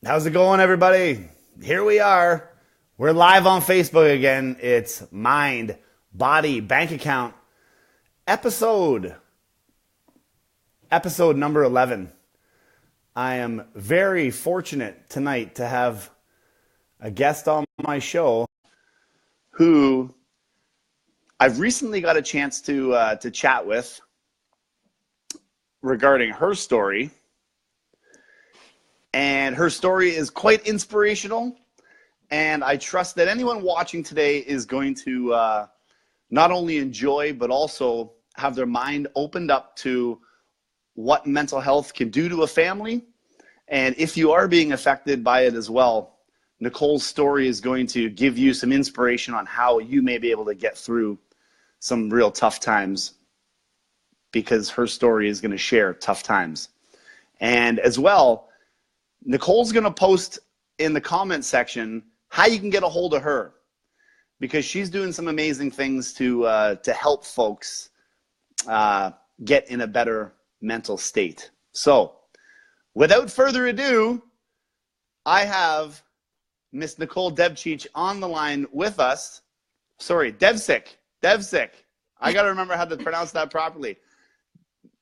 How's it going, everybody? Here we are. We're live on Facebook again. It's Mind, Body, Bank Account, episode number 11. I am very fortunate tonight to have a guest on my show who I've recently got a chance to chat with regarding her story. And her story is quite inspirational, and I trust that anyone watching today is going to not only enjoy, but also have their mind opened up to what mental health can do to a family. And if you are being affected by it as well, Nicole's story is going to give you some inspiration on how you may be able to get through some real tough times, because her story is going to share tough times. And as well, Nicole's going to post in the comment section how you can get a hold of her, because she's doing some amazing things to help folks get in a better mental state. So, without further ado, I have Miss Nicole Devcic on the line with us. Sorry, Devcic. I got to remember how to pronounce that properly.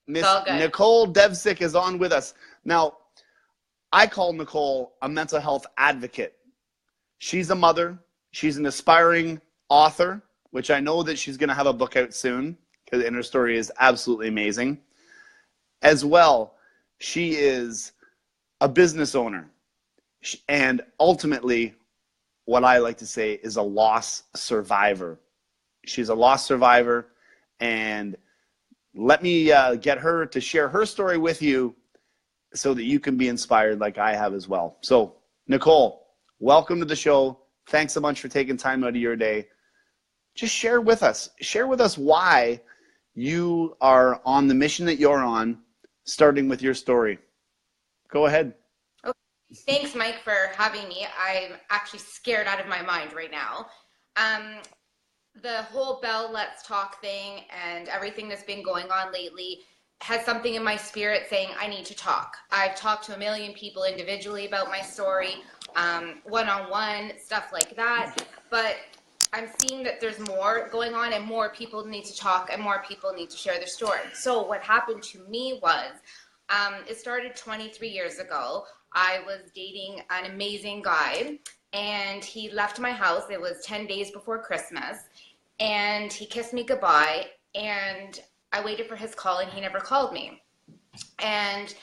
Miss Nicole Devcic is on with us. Now, I call Nicole a mental health advocate. She's a mother. She's an aspiring author, which I know that she's going to have a book out soon, and her story is absolutely amazing. As well, she is a business owner. And ultimately, what I like to say is a loss survivor. She's a loss survivor. And let me get her to share her story with you, so that you can be inspired like I have as well. So, Nicole, welcome to the show. Thanks so much for taking time out of your day. Just share with us why you are on the mission that you're on, starting with your story. Go ahead. Okay. Thanks, Mike, for having me. I'm actually scared out of my mind right now. The whole Bell Let's Talk thing and everything that's been going on lately has something in my spirit saying I need to talk. I've talked to a million people individually about my story, one-on-one, stuff like that. But I'm seeing that there's more going on and more people need to talk and more people need to share their story. So what happened to me was, it started 23 years ago. I was dating an amazing guy and he left my house. It was 10 days before Christmas and he kissed me goodbye, and I waited for his call and he never called me. And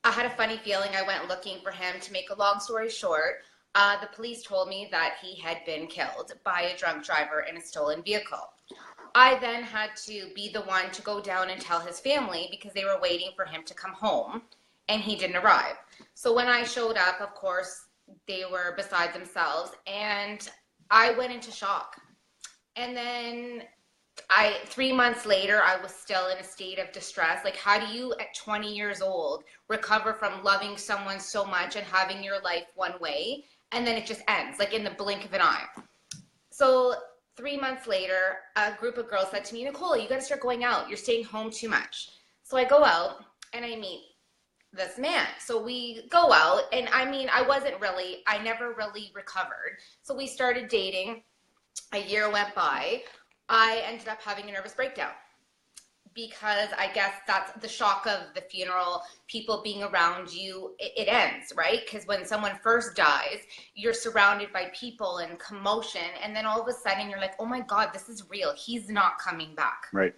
I had a funny feeling. I went looking for him. To make a long story short, the police told me that he had been killed by a drunk driver in a stolen vehicle. I then had to be the one to go down and tell his family because they were waiting for him to come home and he didn't arrive. So when I showed up, of course, they were beside themselves and I went into shock. And then 3 months later, I was still in a state of distress. Like, how do you, at 20 years old, recover from loving someone so much and having your life one way, and then it just ends, like in the blink of an eye? So 3 months later, a group of girls said to me, Nicole, you got to start going out. You're staying home too much. So I go out and I meet this man. So we go out, and I never really recovered. So we started dating. A year went by. I ended up having a nervous breakdown because I guess that's the shock of the funeral, people being around you, it ends, right? Because when someone first dies, you're surrounded by people and commotion, and then all of a sudden you're like, oh my God, this is real. He's not coming back. Right.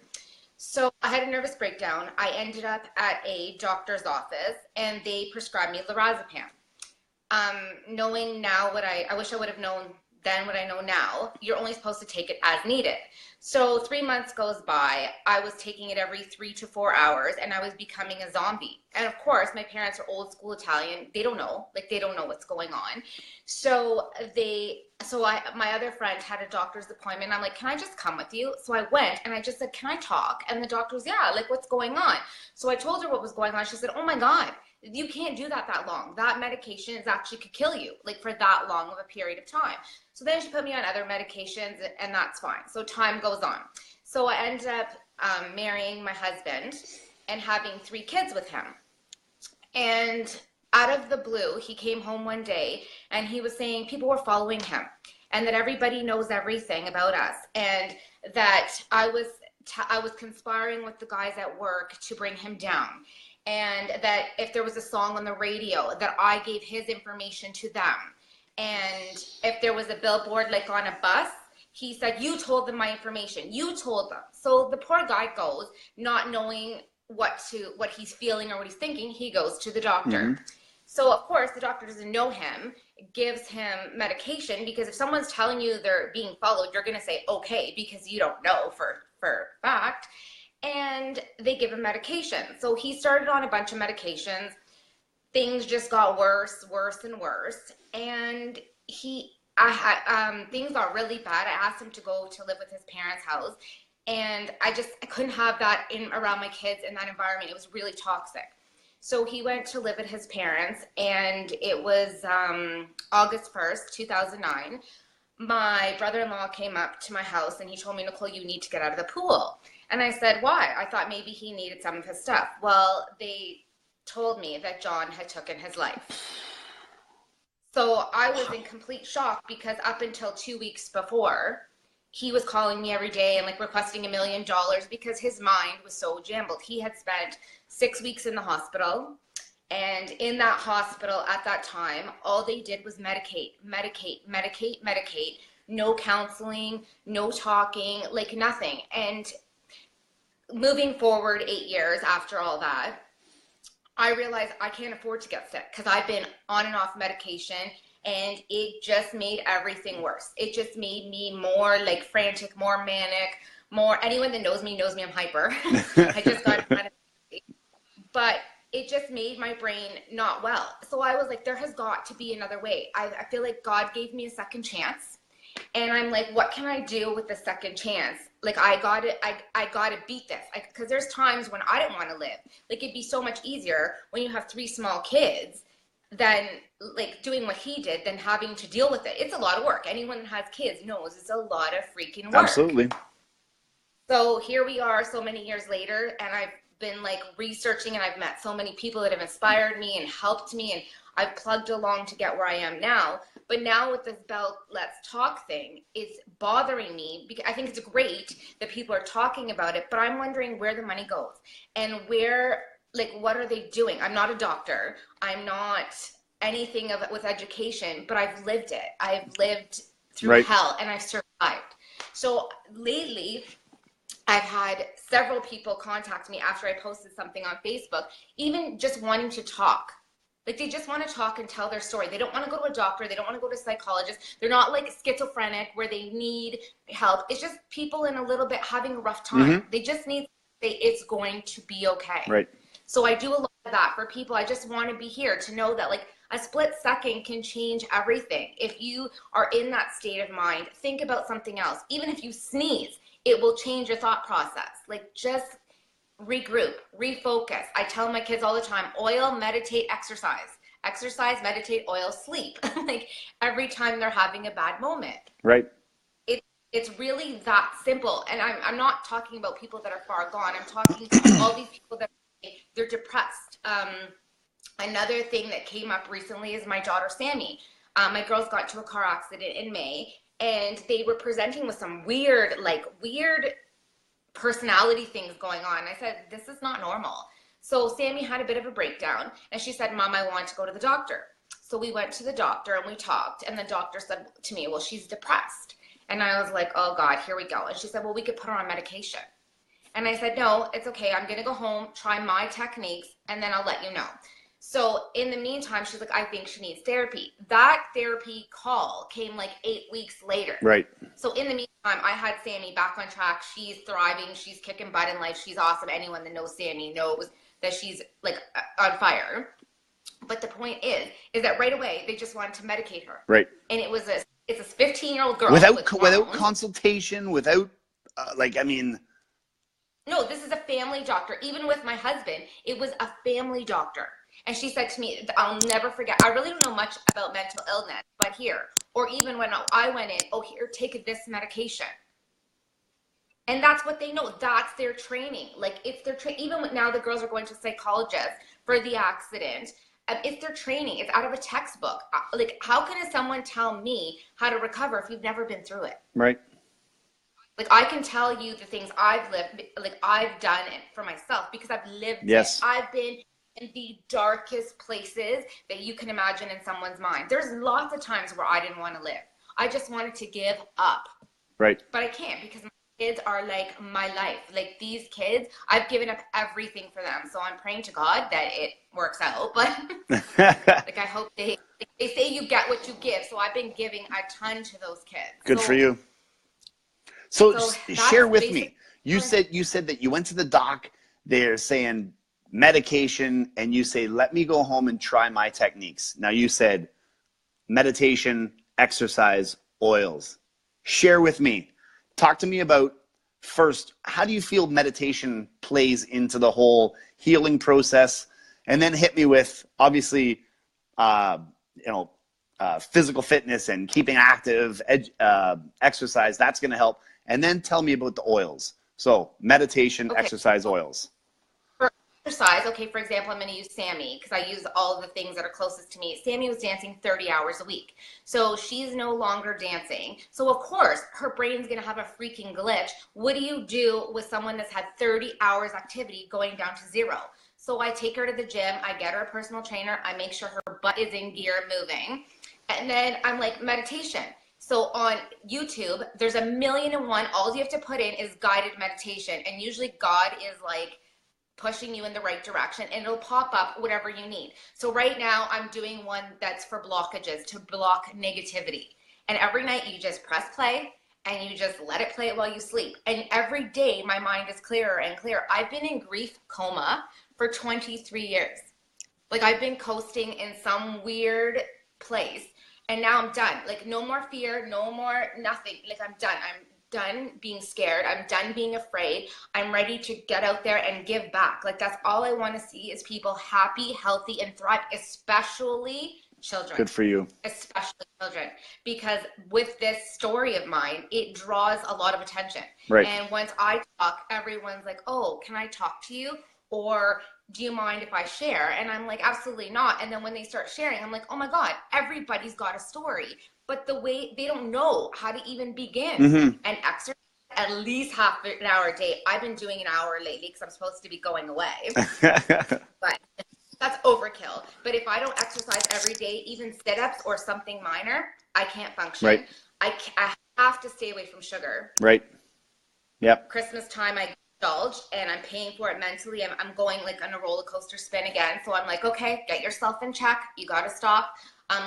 So I had a nervous breakdown. I ended up at a doctor's office and they prescribed me lorazepam. Knowing now I wish I would have known then what I know now, you're only supposed to take it as needed. So 3 months goes by, I was taking it every 3 to 4 hours and I was becoming a zombie. And of course, my parents are old school Italian. They don't know what's going on. So my other friend had a doctor's appointment. I'm like, can I just come with you? So I went and I just said, can I talk? And the doctor was, yeah, like what's going on? So I told her what was going on. She said, oh my God, you can't do that long. That medication actually could kill you, like for that long of a period of time. So then she put me on other medications and that's fine. So time goes on. So I ended up marrying my husband and having 3 kids with him. And out of the blue, he came home one day and he was saying people were following him and that everybody knows everything about us, and that I was conspiring with the guys at work to bring him down, and that if there was a song on the radio that I gave his information to them, and if there was a billboard like on a bus, he said, you told them my information, you told them. So the poor guy goes, not knowing what he's feeling or what he's thinking, he goes to the doctor. Mm-hmm. So of course the doctor doesn't know him, gives him medication, because if someone's telling you they're being followed, you're going to say okay, because you don't know for fact. And they give him medication. So he started on a bunch of medications. Things just got worse and worse. And things got really bad. I asked him to go to live with his parents' house. And I couldn't have that around my kids in that environment. It was really toxic. So he went to live at his parents, and it was August 1st, 2009. My brother-in-law came up to my house and he told me, Nicole, you need to get out of the pool. And I said, why? I thought maybe he needed some of his stuff. Well, they told me that John had taken his life. So I was in complete shock, because up until 2 weeks before, he was calling me every day and like requesting $1 million because his mind was so jumbled. He had spent 6 weeks in the hospital. And in that hospital at that time, all they did was medicate. No counseling, no talking, like nothing. And moving forward 8 years after all that, I realized I can't afford to get sick, because I've been on and off medication, and it just made everything worse. It just made me more like frantic, more manic, anyone that knows me I'm hyper. I just got but it just made my brain not well. So I was like, there has got to be another way. I feel like God gave me a second chance. And I'm like, what can I do with the second chance? Like, I got to beat this. Because there's times when I didn't want to live. Like, it'd be so much easier when you have 3 small kids than like doing what he did, than having to deal with it. It's a lot of work. Anyone that has kids knows it's a lot of freaking work. Absolutely. So here we are so many years later, and I've been like researching, and I've met so many people that have inspired me and helped me, and I've plugged along to get where I am now. But now with this Bell Let's Talk thing, it's bothering me, because I think it's great that people are talking about it, but I'm wondering where the money goes and where, like, what are they doing? I'm not a doctor. I'm not anything with education, but I've lived it. I've lived through hell, and I've survived. So lately, I've had several people contact me after I posted something on Facebook, even just wanting to talk. Like, they just want to talk and tell their story. They don't want to go to a doctor. They don't want to go to a psychologist. They're not like schizophrenic where they need help. It's just people in a little bit having a rough time. Mm-hmm. They just need to say it's going to be okay. Right. So I do a lot of that for people. I just want to be here to know that, like, a split second can change everything. If you are in that state of mind, think about something else. Even if you sneeze, it will change your thought process. Like, just regroup, refocus. I tell my kids all the time, oil, meditate, exercise. Exercise, meditate, oil, sleep. Like, every time they're having a bad moment. Right. It's really that simple. And I'm not talking about people that are far gone. I'm talking all these people that they're depressed. Another thing that came up recently is my daughter, Sammy. My girls got into a car accident in May, and they were presenting with some weird personality things going on. I said, this is not normal. So Sammy had a bit of a breakdown, and she said, Mom, I want to go to the doctor. So we went to the doctor and we talked, and the doctor said to me, well, she's depressed. And I was like, oh God, here we go. And she said, well, we could put her on medication. And I said, no, it's okay. I'm going to go home, try my techniques, and then I'll let you know. So in the meantime, she's like, I think she needs therapy. That therapy call came like 8 weeks later. Right. So in the meantime, I had Sammy back on track. She's thriving. She's kicking butt in life. She's awesome. Anyone that knows Sammy knows that she's like on fire. But the point is that right away, they just wanted to medicate her. Right. And it's a 15-year-old girl. Without consultation, without, No, this is a family doctor. Even with my husband, it was a family doctor. And she said to me, I'll never forget, I really don't know much about mental illness, but here, or even when I went in, oh, here, take this medication. And that's what they know. That's their training. Like, it's their even now the girls are going to psychologists for the accident. It's their training. It's out of a textbook. Like, how can someone tell me how to recover if you've never been through it? Right. Like, I can tell you the things I've lived, like I've done it for myself because I've lived Yes. it. I've been in the darkest places that you can imagine in someone's mind. There's lots of times where I didn't want to live. I just wanted to give up. Right. But I can't because my kids are like my life. Like, these kids, I've given up everything for them. So I'm praying to God that it works out. But like, I hope they say you get what you give. So I've been giving a ton to those kids. Good for you. So share with me. You said that you went to the doc. They're saying medication, and you say, let me go home and try my techniques. Now, you said meditation, exercise, oils. Share with me. Talk to me about, first, how do you feel meditation plays into the whole healing process? And then hit me with, obviously, physical fitness and keeping active, exercise. That's going to help. And then tell me about the oils. So meditation, exercise, oils. For exercise, for example, I'm going to use Sammy because I use all of the things that are closest to me. Sammy was dancing 30 hours a week. So she's no longer dancing. So of course, her brain's going to have a freaking glitch. What do you do with someone that's had 30 hours activity going down to 0? So I take her to the gym. I get her a personal trainer. I make sure her butt is in gear moving. And then I'm like, meditation. So on YouTube, there's 1,000,001. All you have to put in is guided meditation. And usually God is like pushing you in the right direction, and it'll pop up whatever you need. So right now I'm doing one that's for blockages, to block negativity. And every night you just press play and you just let it play while you sleep. And every day my mind is clearer and clearer. I've been in grief coma for 23 years. Like, I've been coasting in some weird place. And now I'm done. Like, no more fear, no more nothing. Like, I'm done. I'm done being scared. I'm done being afraid. I'm ready to get out there and give back. Like, that's all I want to see is people happy, healthy, and thrive, especially children. Good for you. Especially children. Because with this story of mine, it draws a lot of attention. Right. And once I talk, everyone's like, oh, can I talk to you? Or do you mind if I share? And I'm like, absolutely not. And then when they start sharing, I'm like, oh my God, everybody's got a story. But the way they don't know how to even begin. Mm-hmm. And exercise at least half an hour a day. I've been doing an hour lately because I'm supposed to be going away. But that's overkill. But if I don't exercise every day, even sit-ups or something minor, I can't function. Right. I have to stay away from sugar. Right. Yep. Christmas time, I indulge, and I'm paying for it mentally. I'm going like on a roller coaster spin again. So I'm like, okay, get yourself in check. You got to stop.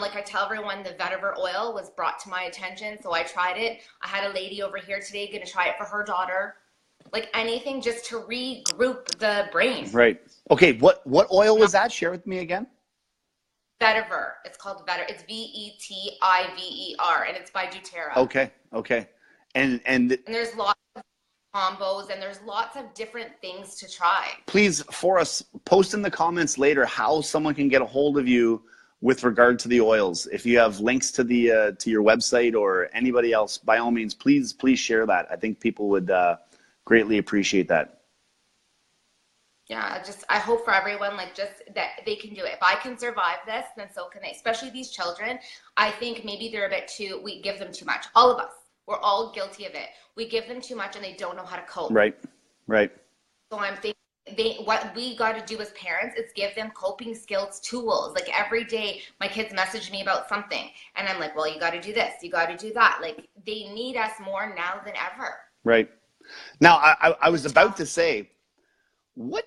Like I tell everyone, the vetiver oil was brought to my attention. So I tried it. I had a lady over here today going to try it for her daughter. Like, anything just to regroup the brain. Right. Okay. What oil was that? Share with me again. Vetiver. It's called Vetiver. It's VETIVER, and it's by doTERRA. Okay. Okay. And there's lots of combos, and there's lots of different things to try. Please, for us, post in the comments later how someone can get a hold of you with regard to the oils. If you have links to the to your website or anybody else, by all means, please share that. I think people would greatly appreciate that. Yeah, I hope for everyone, like, just that they can do it. If I can survive this, then so can they. Especially these children. I think maybe they're a bit we give them too much. All of us. We're all guilty of it. We give them too much and they don't know how to cope. Right, right. So I'm thinking, what we got to do as parents is give them coping skills tools. Like, every day my kids message me about something and I'm like, well, you got to do this, you got to do that. Like, they need us more now than ever. Right. Now, I was about to say, what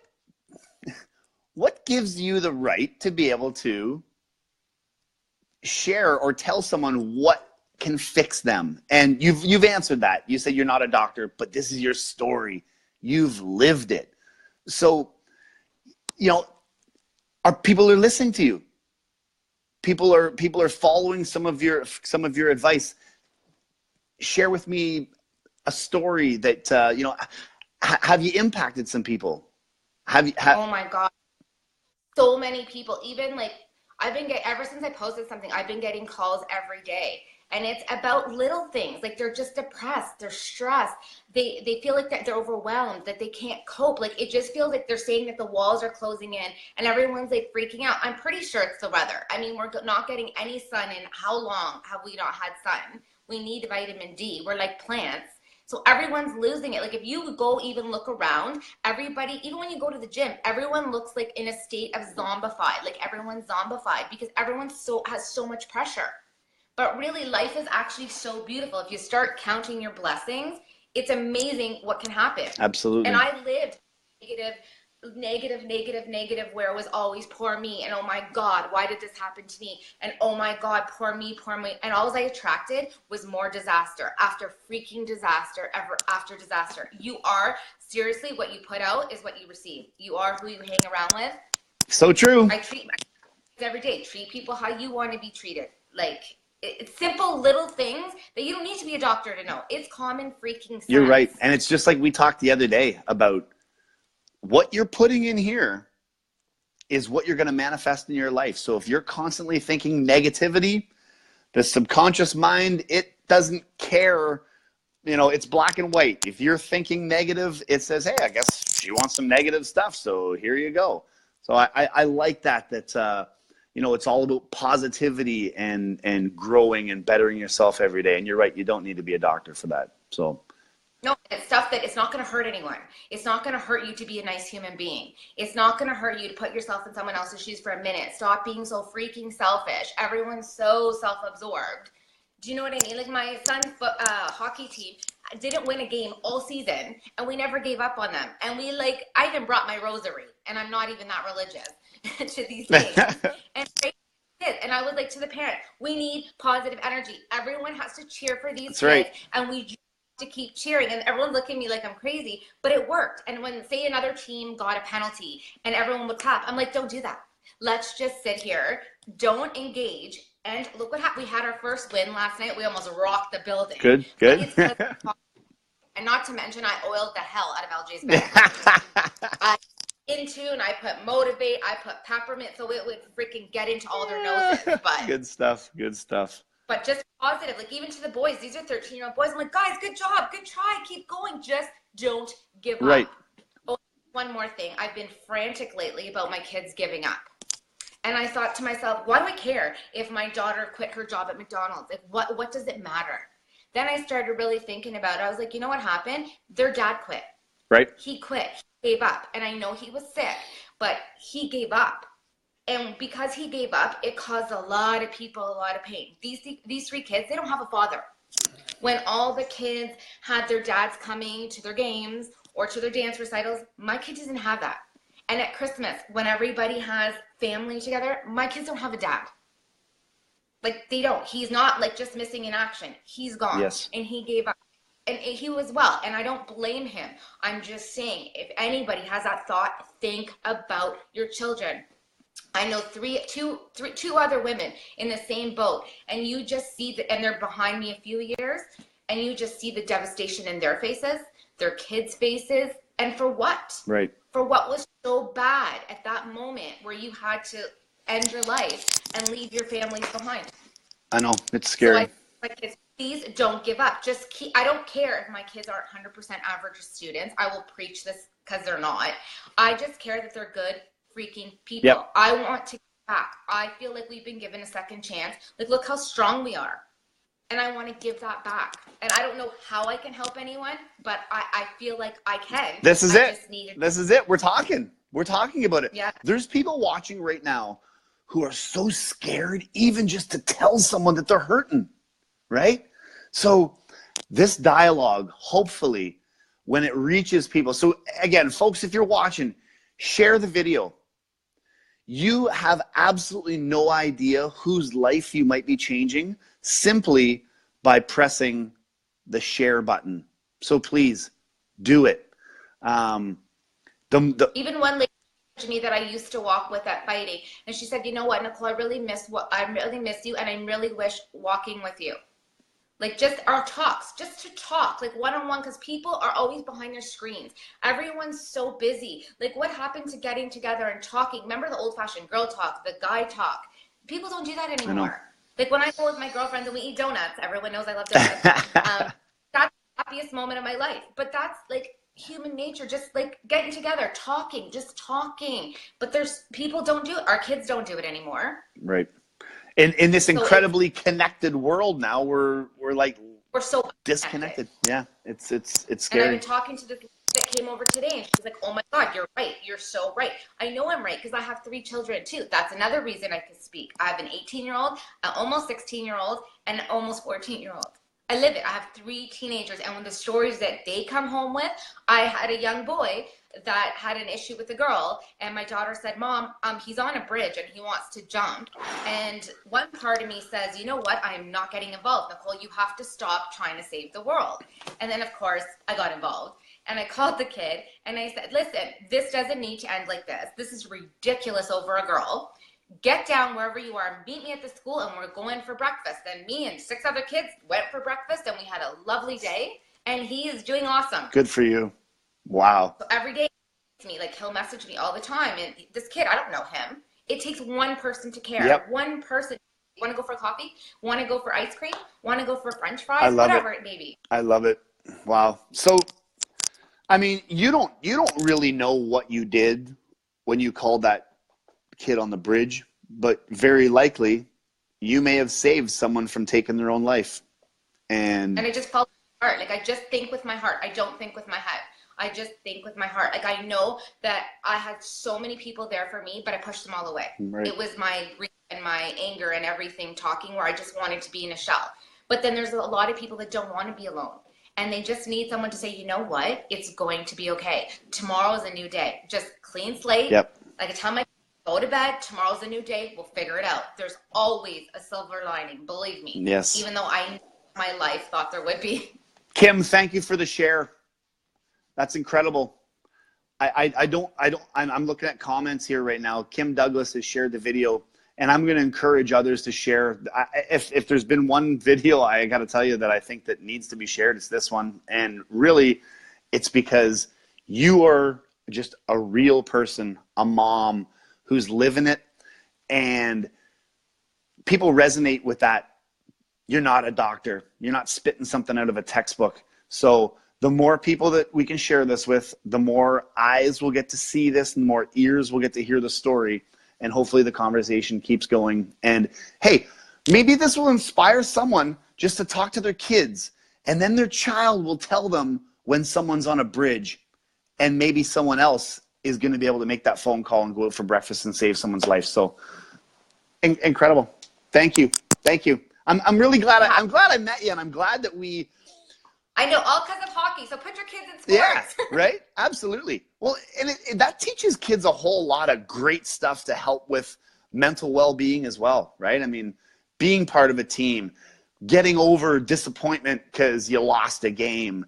gives you the right to be able to share or tell someone what can fix them? And you've answered that. You said you're not a doctor, but this is your story. You've lived it. So, people are listening to you. People are following some of your advice. Share with me a story that have you impacted some people? Oh my God, so many people. Even like, ever since I posted something, I've been getting calls every day. And it's about little things. Like they're just depressed, they're stressed, they feel like that they're overwhelmed, that they can't cope. Like it just feels like they're saying that the walls are closing in and everyone's like freaking out. I'm pretty sure it's the weather. I mean, we're not getting any sun in how long have we not had sun? We need vitamin D. We're like plants. So everyone's losing it. Like if you go even look around, everybody, even when you go to the gym, everyone looks like in a state of zombified. Like everyone's zombified because everyone has so much pressure. But really, life is actually so beautiful. If you start counting your blessings, it's amazing what can happen. Absolutely. And I lived negative, where it was always poor me. And oh my God, why did this happen to me? And oh my God, poor me. And all I attracted was more disaster after freaking disaster, after disaster. You are, seriously, what you put out is what you receive. You are who you hang around with. So true. I treat my kids every day. Treat people how you want to be treated. Like, it's simple little things that you don't need to be a doctor to know. It's common freaking sense. You're right. And it's just like we talked the other day about what you're putting in here is what you're going to manifest in your life. So if you're constantly thinking negativity, the subconscious mind, it doesn't care. You know, it's black and white. If you're thinking negative, it says, hey, I guess she wants some negative stuff. So here you go. So I like that, you know, it's all about positivity and growing and bettering yourself every day. And you're right. You don't need to be a doctor for that. So. No, it's stuff that it's not going to hurt anyone. It's not going to hurt you to be a nice human being. It's not going to hurt you to put yourself in someone else's shoes for a minute. Stop being so freaking selfish. Everyone's so self-absorbed. Do you know what I mean? Like my son's hockey team didn't win a game all season, and we never gave up on them. And I even brought my rosary, and I'm not even that religious to these games. And I was like to the parent, we need positive energy. Everyone has to cheer for these kids, right. And we to keep cheering, and everyone looked at me like I'm crazy, but it worked. And when, say, another team got a penalty and everyone would clap, I'm like, don't do that. Let's just sit here, don't engage. And look what happened. We had our first win last night. We almost rocked the building. Good. And not to mention, I oiled the hell out of LJ's back. In tune, I put motivate, I put peppermint, so it would freaking get into all their noses. But Good stuff. But just positive, like even to the boys, these are 13-year-old boys. I'm like, guys, good job, good try, keep going, just don't give up. Right. Oh, one more thing, I've been frantic lately about my kids giving up. And I thought to myself, why do I care if my daughter quit her job at McDonald's? Like, what does it matter? Then I started really thinking about it. I was like, you know what happened? Their dad quit. Right. He quit, he gave up. And I know he was sick, but he gave up. And because he gave up, it caused a lot of people a lot of pain. These three kids, they don't have a father. When all the kids had their dads coming to their games or to their dance recitals, my kids didn't have that. And at Christmas, when everybody has family together, my kids don't have a dad. Like, they don't. He's not like just missing in action. He's gone. Yes. And he gave up. And he was well. And I don't blame him. I'm just saying, if anybody has that thought, think about your children. I know two other women in the same boat, and you just see and they're behind me a few years, and you just see the devastation in their faces, their kids' faces, and for what? Right. For what was so bad at that moment where you had to end your life and leave your families behind. I know, it's scary. So my kids, please don't give up. Just keep. I don't care if my kids aren't 100% average students. I will preach this because they're not. I just care that they're good freaking people. Yep. I want to get back. I feel like we've been given a second chance. Like, look how strong we are. And I want to give that back. And I don't know how I can help anyone, but I feel like I can. This is it. This is it. We're talking about it. Yeah. There's people watching right now who are so scared even just to tell someone that they're hurting, right? So this dialogue, hopefully, when it reaches people. So again, folks, if you're watching, share the video. You have absolutely no idea whose life you might be changing simply by pressing the share button. So please do it. Even one lady to me that I used to walk with at fighting, and she said, "You know what, Nicole, I really miss you, and I really wish walking with you." Like, just our talks, just to talk, like one-on-one, because people are always behind their screens. Everyone's so busy. Like, what happened to getting together and talking? Remember the old-fashioned girl talk, the guy talk? People don't do that anymore. Like when I go with my girlfriends and we eat donuts, everyone knows I love donuts. That's the happiest moment of my life. But that's like human nature, just like getting together, talking, just talking. But there's people don't do it. Our kids don't do it anymore. Right. In this incredibly connected world now, we're like we're so disconnected. Yeah, it's scary. And I've been talking to this that came over today, and she's like, "Oh my God, you're right. You're so right. I know I'm right because I have 3 children too. That's another reason I can speak. I have an 18-year-old, an almost 16-year-old, and an almost 14-year-old. I live it. I have 3 teenagers, and when the stories that they come home with, I had a young boy that had an issue with a girl, and my daughter said, "Mom, he's on a bridge and he wants to jump." And one part of me says, "You know what? I am not getting involved, Nicole. You have to stop trying to save the world." And then, of course, I got involved. And I called the kid and I said, "Listen, this doesn't need to end like this. This is ridiculous over a girl. Get down wherever you are, meet me at the school, and we're going for breakfast." And me and 6 other kids went for breakfast, and we had a lovely day. And he is doing awesome. Good for you. Wow. So every day, like he'll message me all the time. And this kid, I don't know him. It takes one person to care. Yep. One person. Want to go for coffee? Want to go for ice cream? Want to go for French fries? I love Whatever it may be. I love it. Wow. So, I mean, you don't really know what you did when you called that kid on the bridge, but very likely you may have saved someone from taking their own life. And I just follow my heart. Like I just think with my heart. I don't think with my head. I just think with my heart. Like I know that I had so many people there for me, but I pushed them all away. Right. It was my grief and my anger and everything talking where I just wanted to be in a shell. But then there's a lot of people that don't want to be alone. And they just need someone to say, "You know what? It's going to be okay. Tomorrow is a new day. Just clean slate." Yep. Like I tell my go to bed. Tomorrow's a new day. We'll figure it out. There's always a silver lining. Believe me. Yes. Even though my life thought there would be. Kim, thank you for the share. That's incredible. I'm looking at comments here right now. Kim Douglas has shared the video, and I'm going to encourage others to share. If there's been one video, I got to tell you that I think that needs to be shared, it's this one. And really, it's because you are just a real person, a mom who's living it, and people resonate with that. You're not a doctor. You're not spitting something out of a textbook. So the more people that we can share this with, the more eyes will get to see this, and the more ears will get to hear the story. And hopefully the conversation keeps going. And hey, maybe this will inspire someone just to talk to their kids, and then their child will tell them when someone's on a bridge, and maybe someone else is going to be able to make that phone call and go out for breakfast and save someone's life. So incredible. Thank you. Thank you. I'm really glad. I'm glad I met you, and I'm glad that we. I know, all because of hockey. So put your kids in sports. Yeah, right? Absolutely. Well, and that teaches kids a whole lot of great stuff to help with mental well-being as well, right? I mean, being part of a team, getting over disappointment because you lost a game,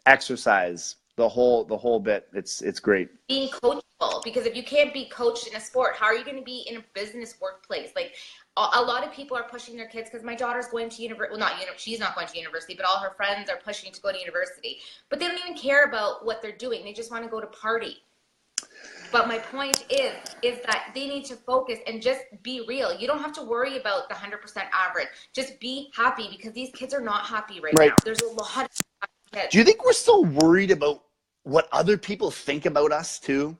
exercise, the whole bit. It's great. Being coachable, because if you can't be coached in a sport, how are you going to be in a business workplace? Like a lot of people are pushing their kids, because my daughter's going to university. Well, she's not going to university, but all her friends are pushing to go to university. But they don't even care about what they're doing. They just want to go to party. But my point is that they need to focus and just be real. You don't have to worry about the 100% average. Just be happy, because these kids are not happy right now. There's a lot of kids. Do you think we're still worried about what other people think about us too?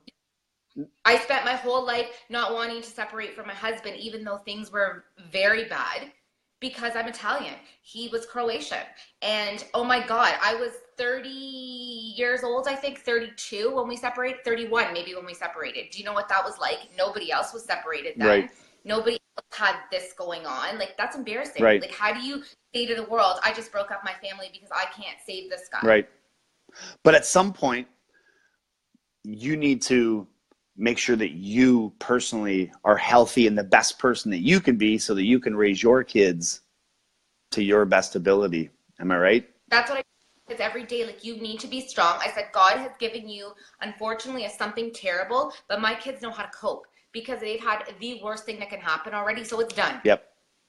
I spent my whole life not wanting to separate from my husband, even though things were very bad, because I'm Italian. He was Croatian. And oh my God, I was 30 years old, I think, 32 when we separated, 31 maybe when we separated. Do you know what that was like? Nobody else was separated then. Right. Nobody else had this going on. Like, that's embarrassing. Right. Like, how do you say to the world, I just broke up my family because I can't save this guy? Right. But at some point, you need to make sure that you personally are healthy and the best person that you can be, so that you can raise your kids to your best ability. Am I right? That's what I Because every day, like, you need to be strong. I said, God has given you, unfortunately, something terrible, but my kids know how to cope, because they've had the worst thing that can happen already, so it's done. Yep.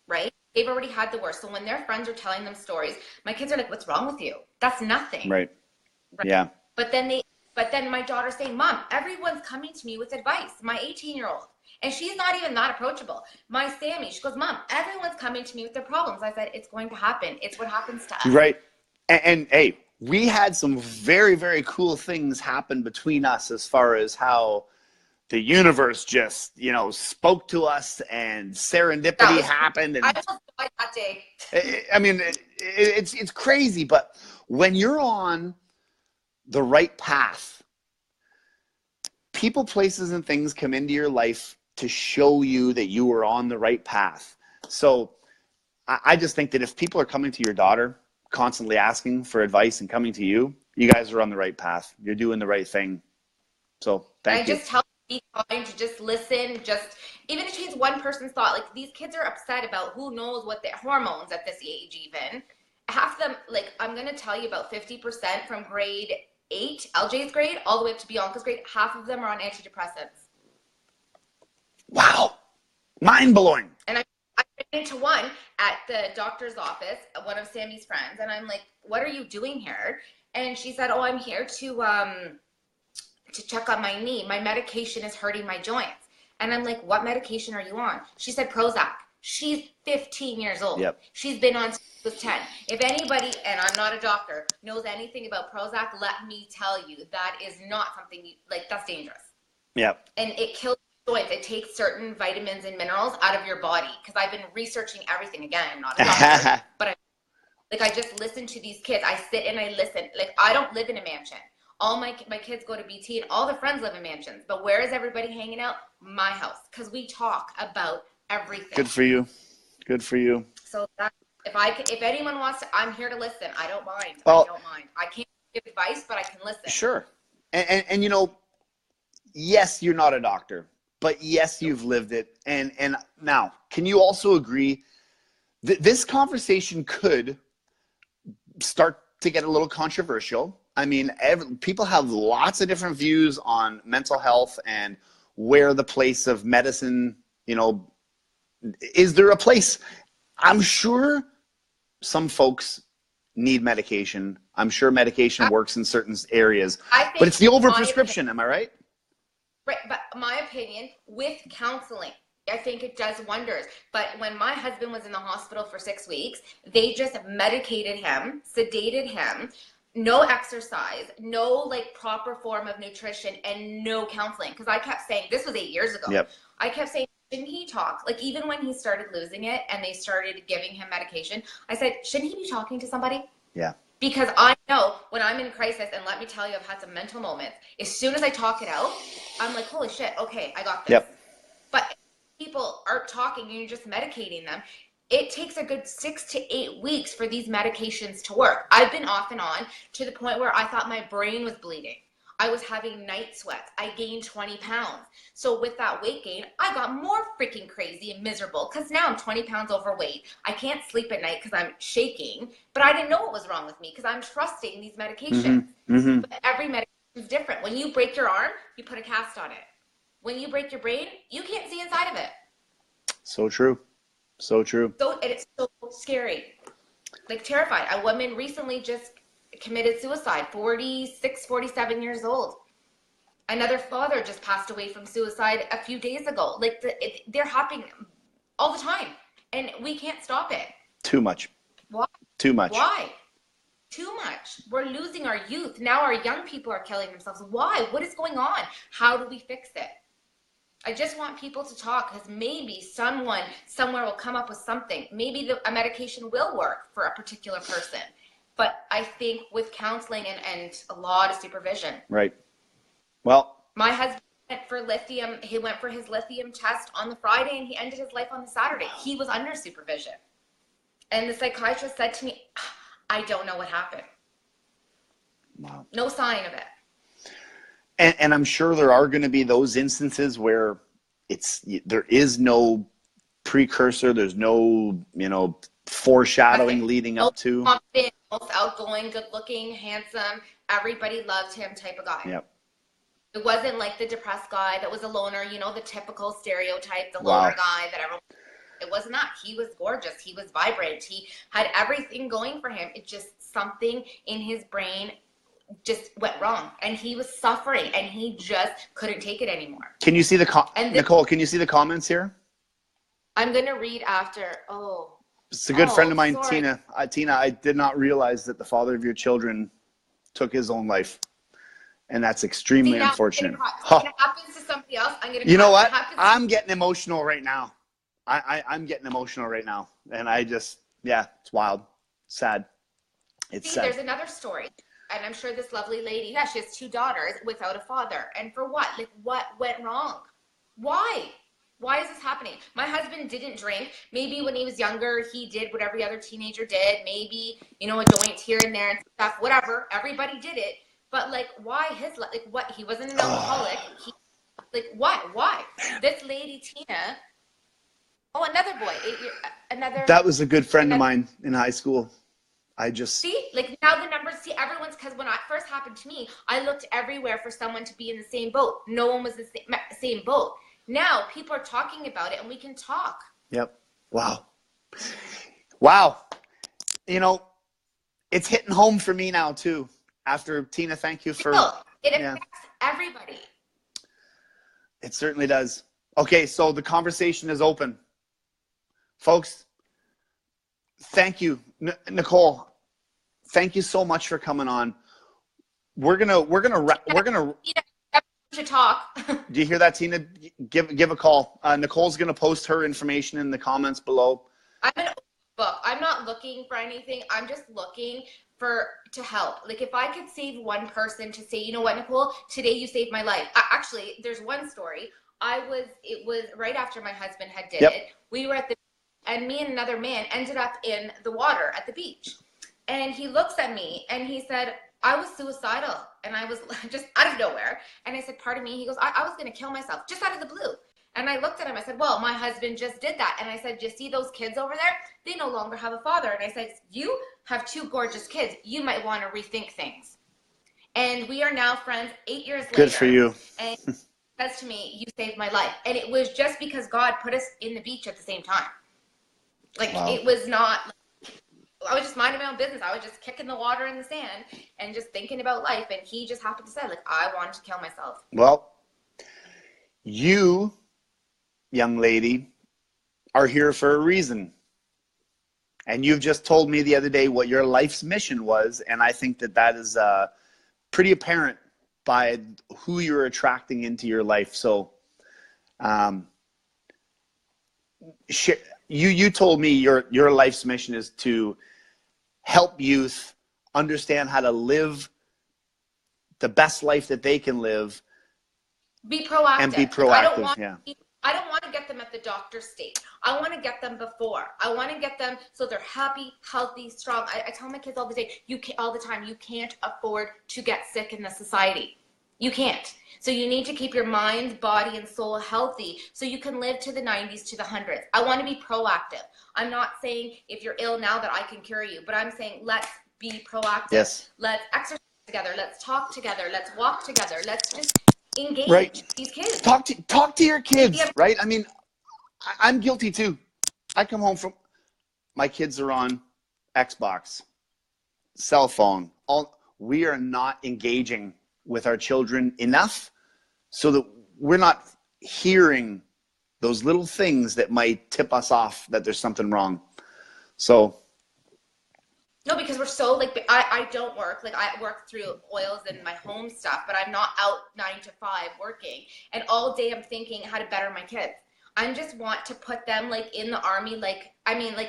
Right? They've already had the worst. So when their friends are telling them stories, my kids are like, what's wrong with you? That's nothing. Right. Yeah. But But then my daughter's saying, Mom, everyone's coming to me with advice. My 18-year-old. And she's not even that approachable. My Sammy, she goes, Mom, everyone's coming to me with their problems. I said, it's going to happen. It's what happens to us. Right. And hey, we had some very, very cool things happen between us as far as how the universe just, spoke to us and serendipity happened. And I almost died that day. I mean, it's crazy, but when you're on the right path, people, places, and things come into your life to show you that you are on the right path. So I just think that if people are coming to your daughter, constantly asking for advice and coming to you, you guys are on the right path. You're doing the right thing. So thank you. I just tell them, be kind, to just listen, just even to change one person's thought. Like, these kids are upset about who knows what their hormones at this age even. Half of them, like, I'm going to tell you about 50% from grade 8, LJ's grade, all the way up to Bianca's grade, half of them are on antidepressants. Wow. Mind-blowing. And I ran into one at the doctor's office, one of Sammy's friends, and I'm like, what are you doing here? And she said, oh, I'm here to check on my knee. My medication is hurting my joints. And I'm like, what medication are you on? She said Prozac. She's 15 years old. Yep. She's been on since she was 10. If anybody, and I'm not a doctor, knows anything about Prozac, let me tell you, that is not something that's dangerous. Yep. And it kills joints. It takes certain vitamins and minerals out of your body. Because I've been researching everything. Again, I'm not a doctor, but I just listen to these kids. I sit and I listen. Like, I don't live in a mansion. All my kids go to BT, and all the friends live in mansions. But where is everybody hanging out? My house. Because we talk about everything. Good for you. Good for you. So if anyone wants to, I'm here to listen. I don't mind. Well, I don't mind. I can't give advice, but I can listen. Sure. And yes, you're not a doctor, but yes, you've lived it. And now, can you also agree that this conversation could start to get a little controversial? I mean, people have lots of different views on mental health and where the place of medicine, is there a place? I'm sure some folks need medication. I'm sure medication works in certain areas, but it's the overprescription. Am I right? Right. But my opinion, with counseling, I think it does wonders. But when my husband was in the hospital for 6 weeks, they just medicated him, sedated him, no exercise, no proper form of nutrition, and no counseling. Because I kept saying, this was 8 years ago. Yep. I kept saying, shouldn't he talk? Even when he started losing it and they started giving him medication, I said, shouldn't he be talking to somebody? Yeah. Because I know when I'm in crisis, and let me tell you, I've had some mental moments. As soon as I talk it out, I'm like, holy shit, okay, I got this. Yep. But if people aren't talking and you're just medicating them, it takes a good 6 to 8 weeks for these medications to work. I've been off and on to the point where I thought my brain was bleeding. I was having night sweats. I gained 20 pounds. So with that weight gain, I got more freaking crazy and miserable because now I'm 20 pounds overweight. I can't sleep at night because I'm shaking, but I didn't know what was wrong with me because I'm trusting these medications. Mm-hmm. But every medication is different. When you break your arm, you put a cast on it. When you break your brain, you can't see inside of it. So true. So true. And it's so scary. Terrified. A woman recently just committed suicide, 46, 47 years old. Another father just passed away from suicide a few days ago. They're happening all the time, and we can't stop it. Too much. Why? Too much. Why? Too much. We're losing our youth. Now our young people are killing themselves. Why? What is going on? How do we fix it? I just want people to talk because maybe someone somewhere will come up with something. Maybe a medication will work for a particular person. But I think with counseling and a lot of supervision. Right. Well, my husband went for lithium. He went for his lithium test on the Friday and he ended his life on the Saturday. He was under supervision. And the psychiatrist said to me, I don't know what happened. Wow. No sign of it. And I'm sure there are going to be those instances where there is no precursor. There's no, foreshadowing leading up to. Confident, most outgoing, good looking, handsome, everybody loved him type of guy. Yep. It wasn't like the depressed guy that was a loner, the typical stereotype, the loner guy that everyone. It wasn't that. He was gorgeous. He was vibrant. He had everything going for him. It just something in his brain just went wrong, and he was suffering, and he just couldn't take it anymore. Can you see Nicole, can you see the comments here? I'm going to read after. Oh. It's a good friend of mine, sorry. Tina. Tina, I did not realize that the father of your children took his own life. And that's extremely unfortunate. When it happens to somebody else, I'm going to. You know what? I'm getting emotional right now. I'm getting emotional right now. And I just, yeah, it's wild. Sad. It's sad. There's another story. And I'm sure this lovely lady, yeah, she has 2 daughters without a father. And for what? Like, what went wrong? Why? Why is this happening? My husband didn't drink. Maybe when he was younger, he did what every other teenager did. Maybe, you know, a joint here and there and stuff, whatever. Everybody did it. But, like, why his, like, what? He wasn't an alcoholic. Why? This lady, Tina, another boy, another. That was a good friend of mine in high school. I just. See, like, now the numbers, everyone's, because when it first happened to me, I looked everywhere for someone to be in the same boat. No one was in the same boat. Now people are talking about it, and we can talk. Yep. Wow. Wow. You know, it's hitting home for me now, too. After Tina, thank you for it affects everybody. It certainly does. Okay, so the conversation is open. Folks, thank you. Nicole, thank you so much for coming on. We're gonna to talk. Do you hear that, Tina? Give a call. Nicole's gonna post her information in the comments below. I'm an open book. I'm not looking for anything. I'm just looking to help. Like, if I could save one person to say, you know what, Nicole, today you saved my life. Actually, there's one story. It was right after my husband had did it. We were at the, and me and another man ended up in the water at the beach. And he looks at me and he said, I was suicidal. And I was just out of nowhere. And I said, pardon me. He goes, I was going to kill myself, just out of the blue. And I looked at him. I said, well, my husband just did that. And I said, you see those kids over there? They no longer have a father. And I said, you have 2 gorgeous kids. You might want to rethink things. And we are now friends 8 years later. Good for you. And he says to me, you saved my life. And it was just because God put us in the beach at the same time. Like, It was not, I was just minding my own business. I was just kicking the water in the sand and just thinking about life. And he just happened to say, like, I wanted to kill myself. Well, you, young lady, are here for a reason. And you've just told me the other day what your life's mission was. And I think that is pretty apparent by who you're attracting into your life. So you told me your life's mission is to help youth understand how to live the best life that they can live. Be proactive. And be proactive, like, I don't want to get them at the doctor's state. I want to get them before. I want to get them so they're happy, healthy, strong. I tell my kids all the time, you can't afford to get sick in this society. You can't. So you need to keep your mind, body, and soul healthy so you can live to the 90s, to the 100s. I want to be proactive. I'm not saying if you're ill now that I can cure you, but I'm saying let's be proactive. Yes. Let's exercise together. Let's talk together. Let's walk together. Let's just engage these kids. Talk to your kids, right? I mean, I'm guilty too. I come home from, my kids are on Xbox, cell phone. We are not engaging with our children enough so that we're not hearing those little things that might tip us off that there's something wrong. So. No, because we're so, like, I don't work. Like, I work through oils and my home stuff, but I'm not out 9 to 5 working. And all day I'm thinking how to better my kids. I just want to put them, like, in the army, like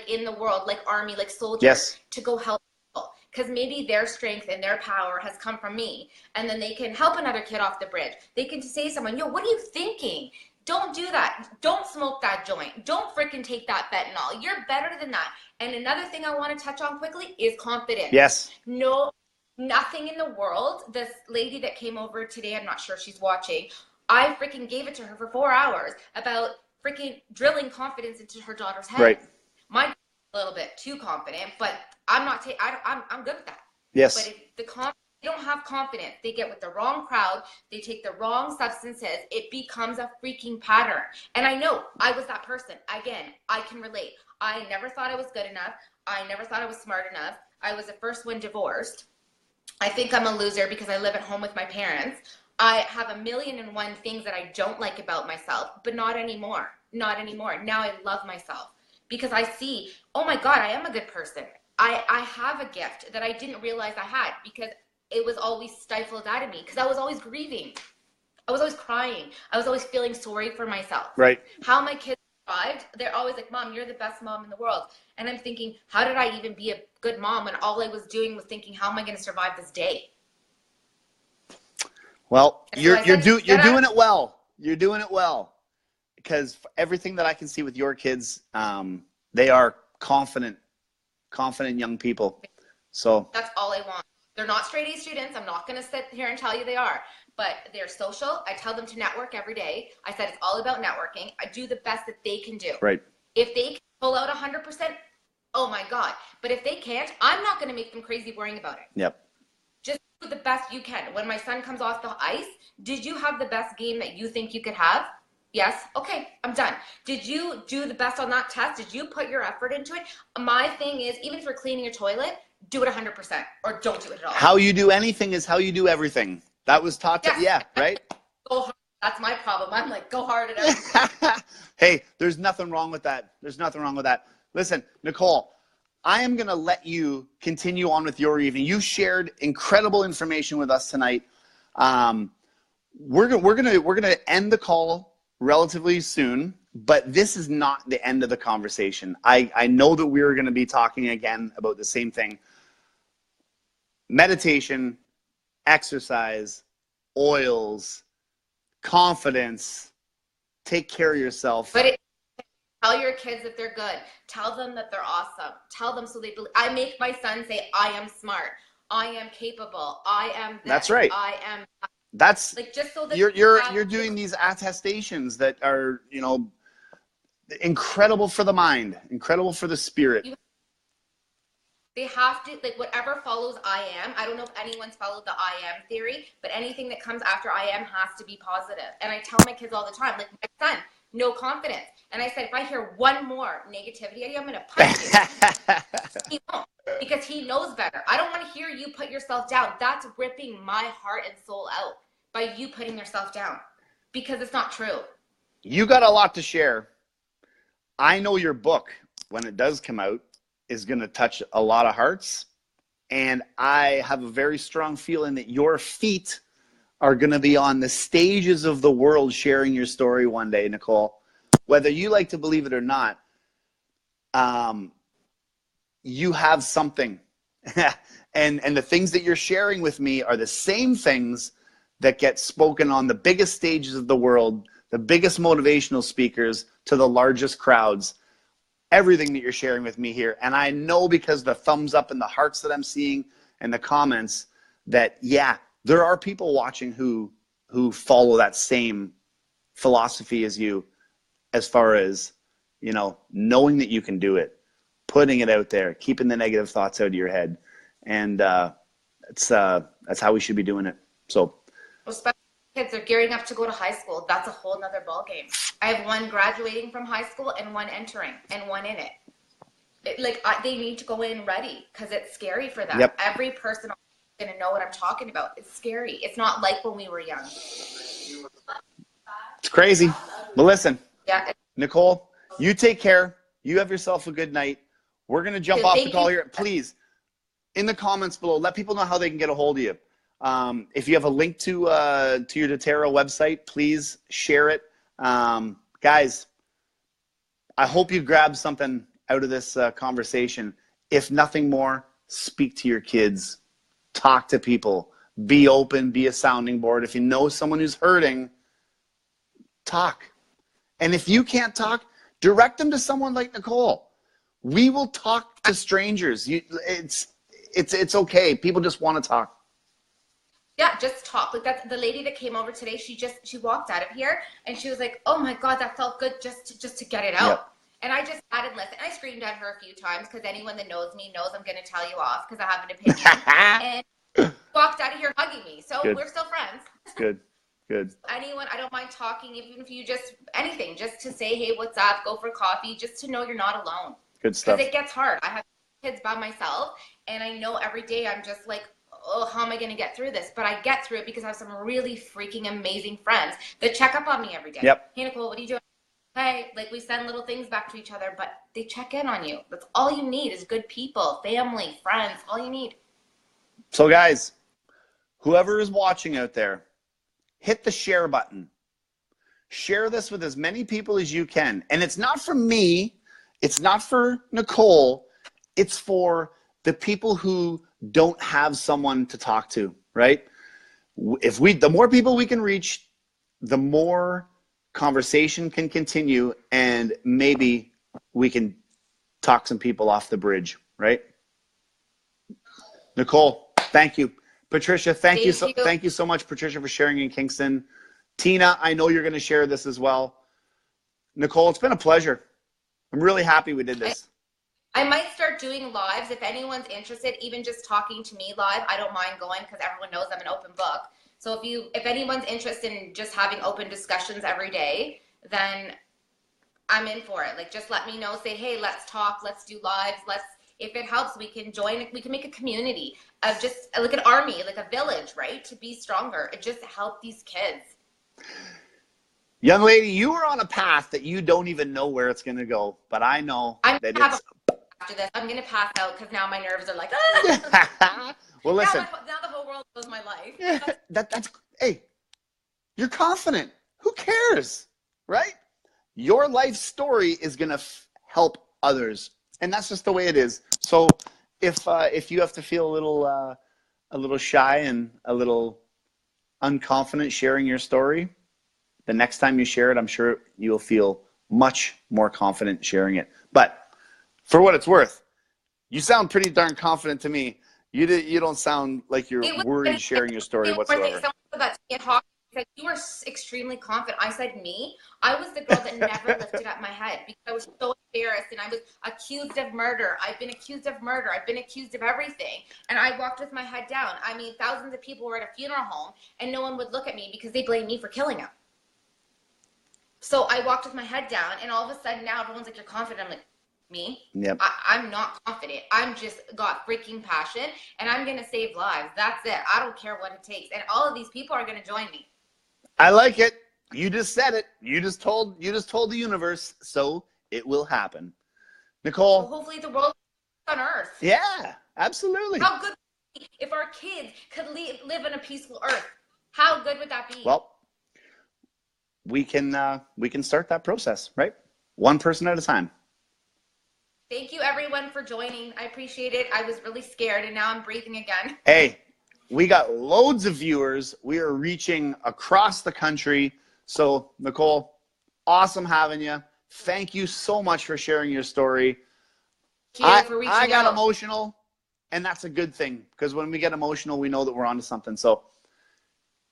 in the world, like army, like soldiers, to go help people. Because maybe their strength and their power has come from me. And then they can help another kid off the bridge. They can say to someone, yo, what are you thinking? Don't do that. Don't smoke that joint. Don't freaking take that fentanyl. You're better than that. And another thing I want to touch on quickly is confidence. Yes. No, nothing in the world. This lady that came over today, I'm not sure she's watching, I freaking gave it to her for 4 hours about freaking drilling confidence into her daughter's head. Right. Mine's a little bit too confident, but I'm not. I'm good with that. Yes. But if they don't have confidence, they get with the wrong crowd, they take the wrong substances, it becomes a freaking pattern. And I know I was that person. Again, I can relate. I never thought I was good enough. I never thought I was smart enough. I was the first one divorced. I think I'm a loser because I live at home with my parents. I have 1,000,001 things that I don't like about myself, but not anymore. Not anymore. Now I love myself because I see, oh my God, I am a good person. I have a gift that I didn't realize I had because it was always stifled out of me because I was always grieving. I was always crying. I was always feeling sorry for myself. Right. How my kids survived, they're always like, Mom, you're the best mom in the world. And I'm thinking, how did I even be a good mom when all I was doing was thinking, how am I going to survive this day? Well, And you're so doing it well. You're doing it well because everything that I can see with your kids, they are confident young people. So that's all I want. They're not straight A students. I'm not going to sit here and tell you they are, but they're social. I tell them to network every day. I said it's all about networking. I do the best that they can do. right. If they can pull out 100%, oh my God. But if they can't, I'm not going to make them crazy worrying about it. Yep. Just do the best you can. When my son comes off the ice, did you have the best game that you think you could have? Yes. Okay, I'm done. Did you do the best on that test? Did you put your effort into it? My thing is, even if you're cleaning your toilet, do it 100% or don't do it at all. How you do anything is how you do everything. That was taught to, yeah, right? Go hard. That's my problem. I'm like, go hard at everything. Hey, there's nothing wrong with that. There's nothing wrong with that. Listen, Nicole, I am going to let you continue on with your evening. You shared incredible information with us tonight. We're gonna end the call relatively soon, but this is not the end of the conversation. I know that we're going to be talking again about the same thing. Meditation, exercise, oils, confidence, take care of yourself. But tell your kids that they're good. Tell them that they're awesome. Tell them so they believe. I make my son say, I am smart. I am capable. I am this. That's right. I am. That's like just so that you're doing these attestations that are, you know, incredible for the mind, incredible for the spirit. They have to, like, whatever follows I am. I don't know if anyone's followed the I am theory, but anything that comes after I am has to be positive. And I tell my kids all the time, like my son, no confidence. And I said, if I hear one more negativity at you, I'm going to punch you. He won't, because he knows better. I don't want to hear you put yourself down. That's ripping my heart and soul out by you putting yourself down, because it's not true. You got a lot to share. I know your book, when it does come out, is going to touch a lot of hearts. And I have a very strong feeling that your feet are going to be on the stages of the world sharing your story one day, Nicole. Whether you like to believe it or not, you have something. and the things that you're sharing with me are the same things that get spoken on the biggest stages of the world, the biggest motivational speakers to the largest crowds. Everything that you're sharing with me here. And I know, because the thumbs up and the hearts that I'm seeing and the comments, that, yeah, there are people watching who follow that same philosophy as you, as far as, you know, knowing that you can do it, putting it out there, keeping the negative thoughts out of your head. And that's how we should be doing it. So, especially kids are gearing up to go to high school. That's a whole nother ballgame. I have one graduating from high school and one entering and one in it. They need to go in ready, because it's scary for them. Yep. Every person is going to know what I'm talking about. It's scary. It's not like when we were young. It's crazy. But listen, yeah. Nicole, you take care. You have yourself a good night. We're going to jump off the call here. Please, in the comments below, let people know how they can get a hold of you. If you have a link to your doTERRA website, please share it. Guys, I hope you grabbed something out of this conversation. If nothing more, speak to your kids. Talk to people. Be open. Be a sounding board. If you know someone who's hurting, talk. And if you can't talk, direct them to someone like Nicole. We will talk to strangers. It's okay. People just want to talk. Yeah, just talk. Like, that's the lady that came over today. She walked out of here and she was like, "Oh my God, that felt good just to get it out." Yep. And I just sat and listened. I screamed at her a few times, because anyone that knows me knows I'm going to tell you off because I have an opinion. And walked out of here hugging me. So Good. We're still friends. Good. Anyone, I don't mind talking, even if you just anything, just to say, hey, what's up? Go for coffee, just to know you're not alone. Good stuff. Because it gets hard. I have kids by myself, and I know every day I'm just like, oh, how am I going to get through this? But I get through it because I have some really freaking amazing friends that check up on me every day. Yep. Hey, Nicole, what are you doing? Hey, like we send little things back to each other, but they check in on you. That's all you need is good people, family, friends, all you need. So guys, whoever is watching out there, hit the share button. Share this with as many people as you can. And it's not for me. It's not for Nicole. It's for the people who don't have someone to talk to, right? The more people we can reach, the more conversation can continue, and maybe we can talk some people off the bridge, right? Nicole, thank you. Patricia, thank you so much, Patricia, for sharing in Kingston. Tina, I know you're going to share this as well. Nicole, it's been a pleasure. I'm really happy we did this. I might start doing lives if anyone's interested, even just talking to me live. I don't mind going because everyone knows I'm an open book. So if anyone's interested in just having open discussions every day, then I'm in for it. Like, just let me know, say, hey, let's talk, let's do lives, if it helps, we can join, we can make a community of just like an army, like a village, right? To be stronger and just help these kids. Young lady, you are on a path that you don't even know where it's going to go, but I know that it's... After this, I'm going to pass out because now my nerves are like, ah! Well, listen. Now the whole world knows my life. Yeah, hey, you're confident. Who cares, right? Your life story is going to help others, and that's just the way it is. So if you have to feel a little shy and a little unconfident sharing your story, the next time you share it, I'm sure you'll feel much more confident sharing it. But for what it's worth, you sound pretty darn confident to me. You don't sound like you're worried sharing your story whatsoever. Someone said that to me at hockey. Said, you were extremely confident. I said, me? I was the girl that never lifted up my head because I was so embarrassed, and I was accused of murder. I've been accused of murder. I've been accused of everything. And I walked with my head down. I mean, thousands of people were at a funeral home, and no one would look at me because they blamed me for killing him. So I walked with my head down, and all of a sudden now everyone's like, you're confident. I'm like, me? Yep. I'm not confident. I'm just got freaking passion, and I'm going to save lives. That's it. I don't care what it takes. And all of these people are going to join me. I like it. You just said it. You just told the universe, so it will happen. Nicole. Well, hopefully the world on Earth. Yeah, absolutely. How good would it be if our kids could live on a peaceful Earth? How good would that be? Well, we can start that process, right? One person at a time. Thank you, everyone, for joining. I appreciate it. I was really scared, and now I'm breathing again. Hey, we got loads of viewers. We are reaching across the country. So, Nicole, awesome having you. Thank you so much for sharing your story. I got emotional, and that's a good thing, because when we get emotional, we know that we're onto something. So,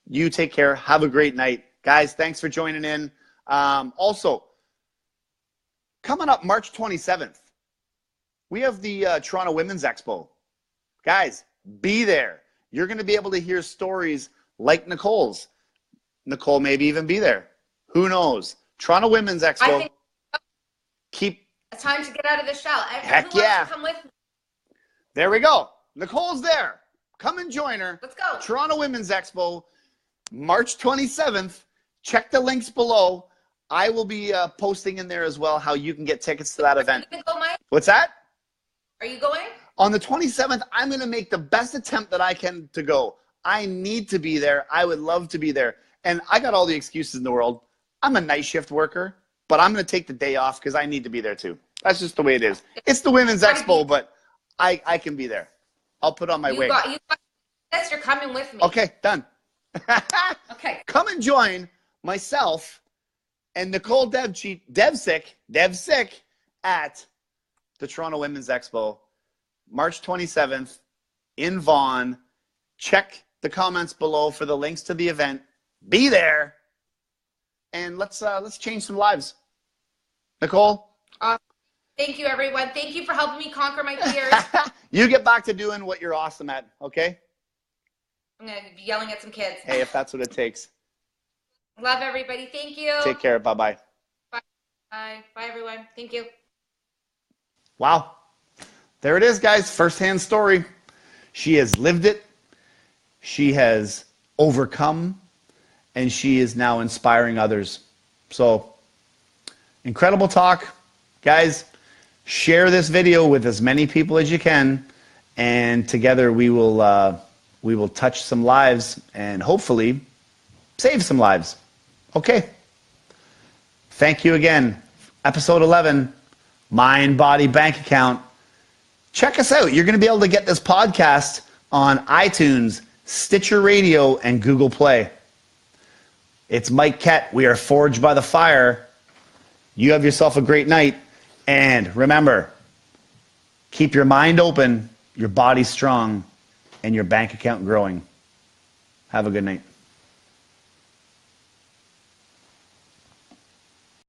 you take care. Have a great night. Guys, thanks for joining in. Also, coming up March 27th, we have the Toronto Women's Expo. Guys, be there. You're going to be able to hear stories like Nicole's. Nicole maybe even be there. Who knows? Toronto Women's Expo. It's time to get out of the shell. Heck yeah. Come with me? There we go. Nicole's there. Come and join her. Let's go. Toronto Women's Expo, March 27th. Check the links below. I will be posting in there as well how you can get tickets to that event. What's that? Are you going? On the 27th, I'm going to make the best attempt that I can to go. I need to be there. I would love to be there. And I got all the excuses in the world. I'm a night shift worker, but I'm going to take the day off because I need to be there too. That's just the way it is. It's the Women's Expo, but I can be there. I'll put on my weight. Yes, you're coming with me. Okay, done. Okay. Come and join myself and Nicole Devcic at the Toronto Women's Expo, March 27th in Vaughan. Check the comments below for the links to the event. Be there, and let's change some lives. Nicole? Thank you, everyone. Thank you for helping me conquer my fears. You get back to doing what you're awesome at, okay? I'm going to be yelling at some kids. Hey, if that's what it takes. Love everybody. Thank you. Take care. Bye-bye. Bye. Bye. Bye, everyone. Thank you. Wow. There it is, guys. First-hand story. She has lived it. she has overcome, and she is now inspiring others. So, incredible talk. Guys, share this video with as many people as you can, and together we will touch some lives and hopefully save some lives. Okay. Thank you again. Episode 11, Mind, Body, Bank Account. Check us out. You're going to be able to get this podcast on iTunes, Stitcher Radio, and Google Play. It's Mike Kett. We are forged by the fire. You have yourself a great night. And remember, keep your mind open, your body strong, and your bank account growing. Have a good night.